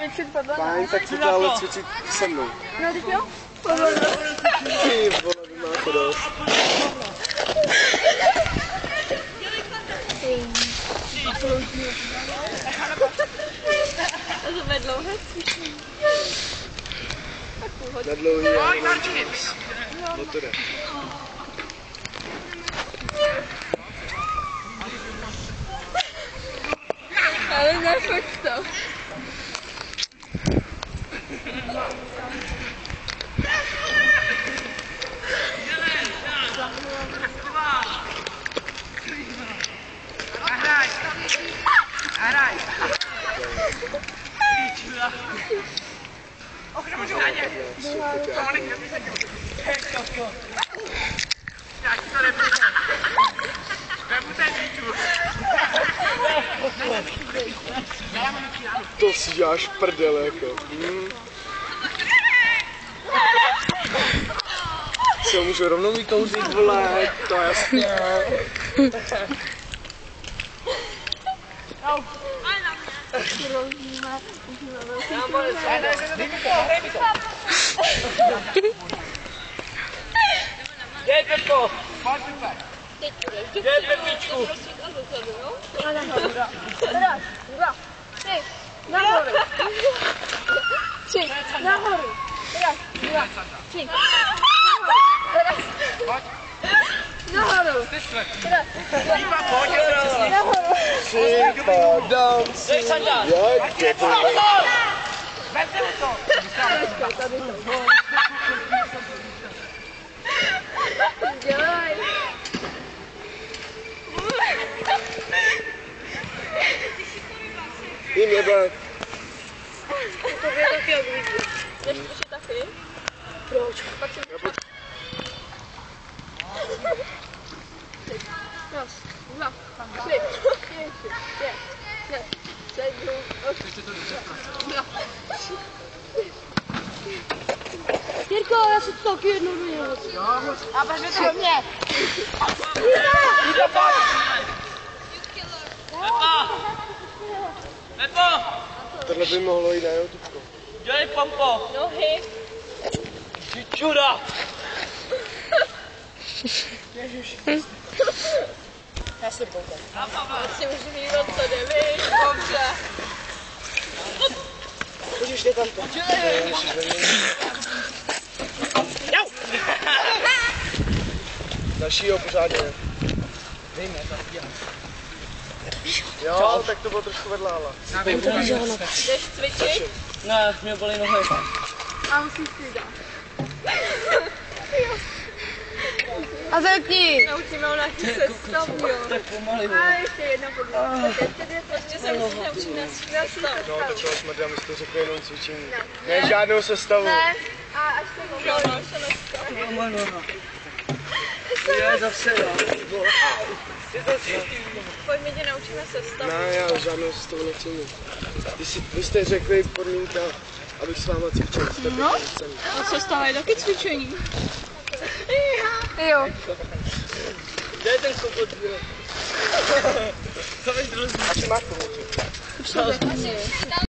cvičit podle nás. Fajn, tak chcete ale cvičit se mnou. No, teď jo? Podle nás. Ty vole, vy máte dost. A to bude dlouhé cvičení. Na dlouhý nic. No to jde. Ale nefoť to. Hraj! Och, to můžu hraně! Já ti to nepůjde. Vemu ten výču. To si děláš prdel, jako. Si ho můžu rovnou vykouzit, vole, to je jasný. Dej, Pepko! Dej, Pepičku! Raz, dva, tři, nahoru. Tři, nahoru. Raz, dva, tři, nahoru. Nahoru. Připadám si, jak je to. Vemte mu to! Dělej. Jím jebe. To je taky obvyklý. Jdeš ještě taky? Proč? Pak si... Raz, dva, tři, čtyři, pět, šest, sedm, osm. Jirko, já si to taky jednou dodělat. A pak to mě. Pepo! Tohle by mohlo jít na YouTube. Dělej pompo! Nohy. Ty čuda! Já si koukám. Já si můžu dívat, co jde, víš? Dobře. Můžeš jde tam to. Dalšího pořádně. Jo, tak to bylo trošku vedlála. Jdeš cvičit? Ne, mě bolí nohy. A musíš si dát. A zapni! Naučíme ho nějaký sestavu, jo. Tak pomaly. A ještě jedna podle. Ještě dvě, prostě se musíš naučit na sestavu. No, tak toho smrdá, my jste řekli jenom cvičení. Ne, žádnou sestavu. Ne, a až se mluvíš, se nestavu. Je zase, jo. Pojďme tě naučíme sestavu. Ne, já žádnou sestavu nechci. Vy jste řekli podmínka, abych s váma cvičil. No, a sestava je taky cvičení. Jo. Dej ten kokot, jo. Co bys rozumí? A ty máš pomoci? Už to